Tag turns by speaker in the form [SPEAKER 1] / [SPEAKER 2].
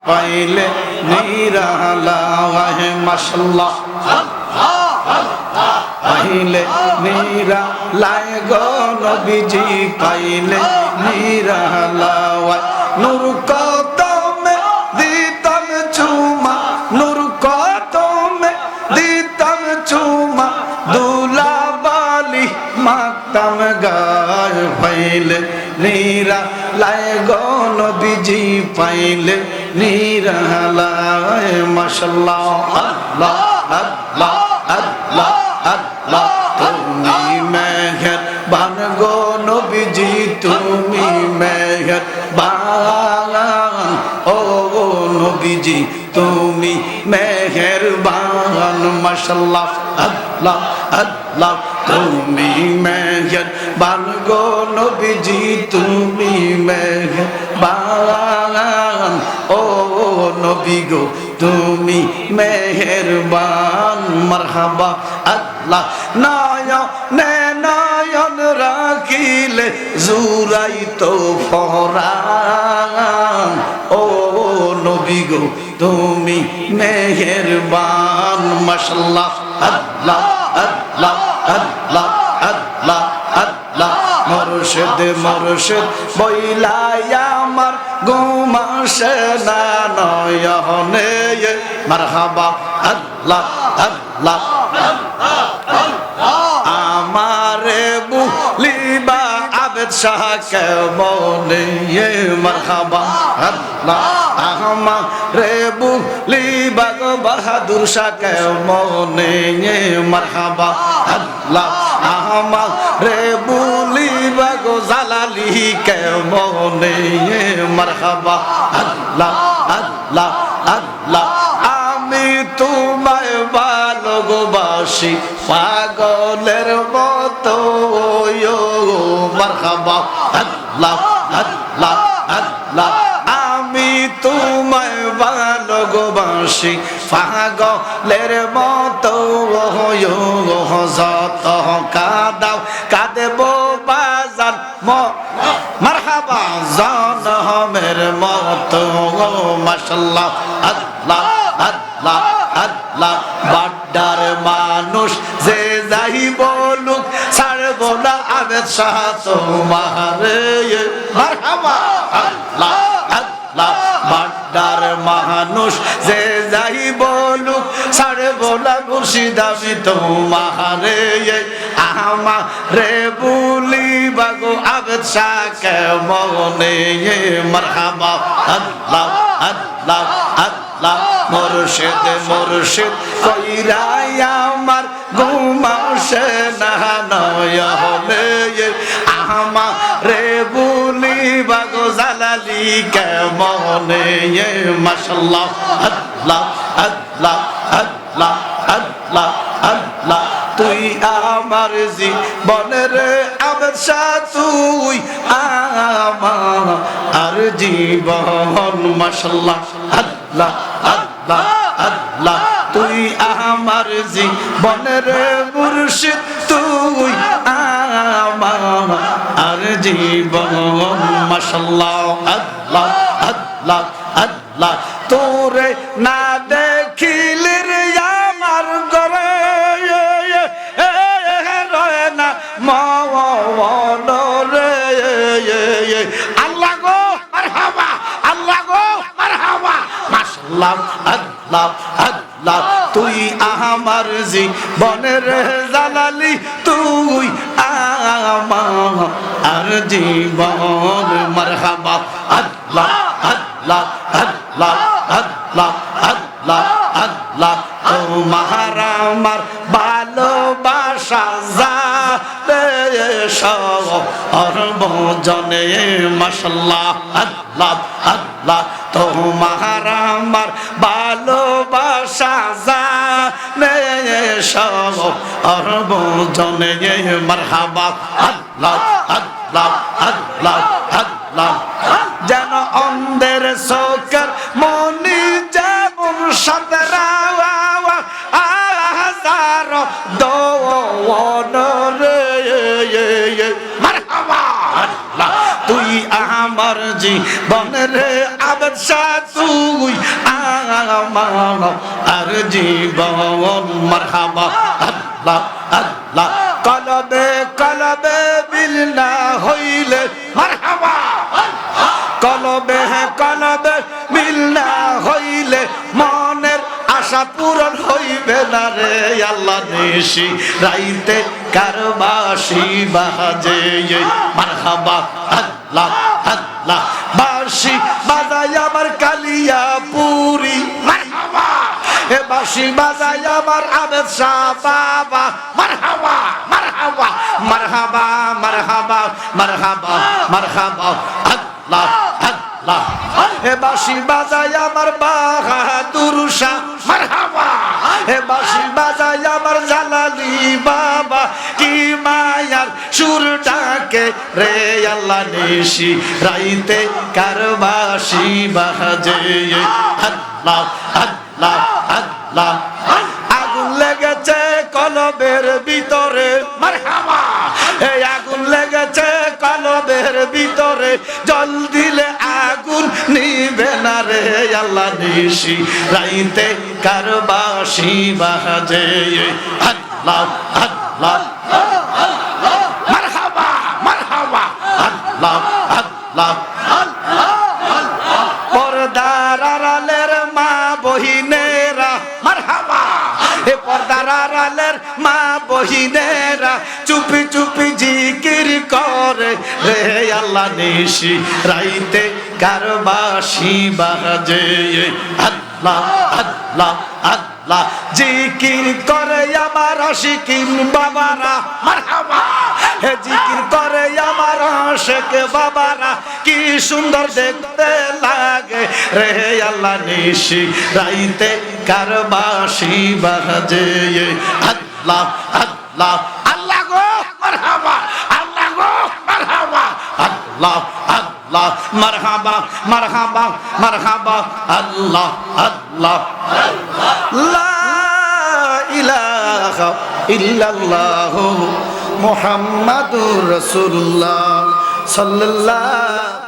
[SPEAKER 1] পাইলে নিরালায় মাশাআল্লাহ পাইলে নিরালায় গো নবীজি পাইলে নিরালায় নূর কদমে দিতাম চুমা নূর কদমে দিতাম চুমা দুলাবালি মাতাম গায় পাইলে নিরালায় গো নবীজি পাইলে নিরালায় মাশাআল্লাহ আল্লাহ আল্লাহ আল্লাহ আল্লাহ তুমি মেহেরবান গো নবীজি তুমি মেহেরবান ও নবীজি তুমি মেহেরবান মাশাআল্লাহ আল্লাহ আল্লাহ তুমি মেহেরবান গো নবীজি তুমি মেহেরবান ও নবী গো তুমি মেহেরবান মারহাবা আল্লাহ নয়নে নয়ন রাখিলে জুরাইতো ফরান ও নবী গো তুমি মেহেরবান মাশাআল্লাহ আল্লাহ আল্লাহ আল্লাহ আল্লাহ আল্লাহ মুর্শিদ মুর্শিদ বইলাই আমার ঘুম আসে না নয়নে মারহাবা আল্লাহ আল্লাহ আমারে বুলিবা আবেদ শাহ কেমনে মারহাবা আল্লাহ আমারে বুলিবা গো বাহাদুর শাহ কেমনে মারহাবা আল্লাহ আমারে বুলিবা গো জালালি কেমনে মারহাবা আল্লাহ আল্লাহ আল্লাহ আমি তোমায় ভালোবাসি পাগলের মতো মারহাবা আল্লাহ আল্লাহ আল্লাহ আমি তোমায় ভালোবাসি পাগলের মতো যত কাদাও কাঁদেব বাজার মারহাবা জনমের মতো মাশাআল্লাহ আল্লাহ আল্লাহ আল্লাহ বাড্ডার মানুষ যে যাই বলুক ছাড়ব না আবেদ শাহ তোমারে মারহাবা আল্লাহ আল্লাহ বাড্ডার মানুষ যে যাই বলুক ছাড়ব না মুর্শিদ আমি তোমারে আমারে বুলিবা গো আবেদ শাহ কেমনে মারহাবা আল্লাহ আল্লাহ আল্লাহ মুর্শিদ মুর্শিদ কইরাই আমার ঘুম আসে না নয়নে আমারে বুলিবা গো জালালি কেমনে মাশাআল্লাহ আল্লাহ আল্লাহ আল্লাহ আল্লাহ আল্লাহ তুই আমার জীবনের আবেদ শাহ তুই আমার জীবন মাশাআল্লাহ আল্লাহ আল্লাহ আল্লাহ তুই আমার জীবনের মুর্শিদ তুই আমার জীবন মাশাআল্লাহ আল্লাহ আল্লাহ আল্লাহ তোরে না দেখিলে রে আমার ঘরে রয় না মন রে আল্লাহ গো মারহাবা আল্লাহ গো মারহাবা মাশাআল্লাহ আল্লাহ আল্লাহ তুই আমার জীবনের জালালি তুই আমার জীবন মারহাবা আল্লাহ আল্লাহ আল্লাহ আল্লাহ আল্লাহ আল্লাহ তোমার আমার ভালোবাসা যাবে সর্বজনে মাশাআল্লাহ আল্লাহ আল্লাহ তোমার আমার ভালোবাসা যাবে সর্বজনে মারহাবা আল্লাহ আল্লাহ আল্লাহ আল্লাহ যেন অন্ধের চোখের মনি যেমন সাদরা আহাজার দোন রে মারহাবা আল্লাহ তুই আমার জীবনের আবেদ শাহ তুই আমার আর জীবন মারহাবা আল্লাহ আল্লাহ কলবে কলবে মিল না হইলে মারহাবা কলবে কলবে মিল না হইলে মনের আশা পূরণ হইবে না রে আল্লাহ নিশি রাইতে কারবাসি বাজে মারহাবা আল্লাহ আল্লাহ বাঁশি বাজাই আমার কালিয়া পুরি মারহাবা এ বাঁশি বাজাই আমার আবেদ শাহ বাবা মারহাবা মারহাবা মারহাবা মারহাবা মারহাবা মারহাবা আল্লাহ আল্লাহ এ বাঁশি বাজাই আমার বাহাদুর শাহ মারহাবা এ বাঁশি বাজাই আমার জালালি বাবা কি মায়ার সুর ডাকে রে আল্লাহ নিশি রাইতে কারবাসি বাজে আল্লাহ আল্লাহ আল্লাহ আগুন লেগেছে কলবের ভিতরে মারহাবা এই আগুন লেগেছে কলবের ভিতরে জল দিলে আগুন নিবে না রে আল্লাহ নিশি রাইতে কারবাসি বাজে আল্লাহ আল্লাহ মারহাবা মারহাবা আল্লাহ আল্লাহ পর্দার আড়ালের মা বহিনেরা মারহাবা এ পর্দার আড়ালের মা বহিনেরা চুপি চুপি জিকির করে রে আল্লাহ নিশি রাইতে কারবাসি বাজে আল্লাহ আল্লাহ আল্লাহ জিকির করে আমার আশিকিন বাবারা মারহাবা হে জিকির করে আমার আশিক বাবারা কি সুন্দর দেখতে লাগে রে আল্লাহ নিশি রাইতে কারবাসি বাজে আল্লাহ আল্লাহ আল্লাহ গো মারহাবা আল্লাহ গো মারহাবা আল্লাহ আল্লাহ মারহাবা মারহাবা মারহাবা আল্লাহ আল্লাহ লা ইলাহা ইল্লাল্লাহ মুহাম্মাদুর রাসূলুল্লাহ সাল্লাল্লাহু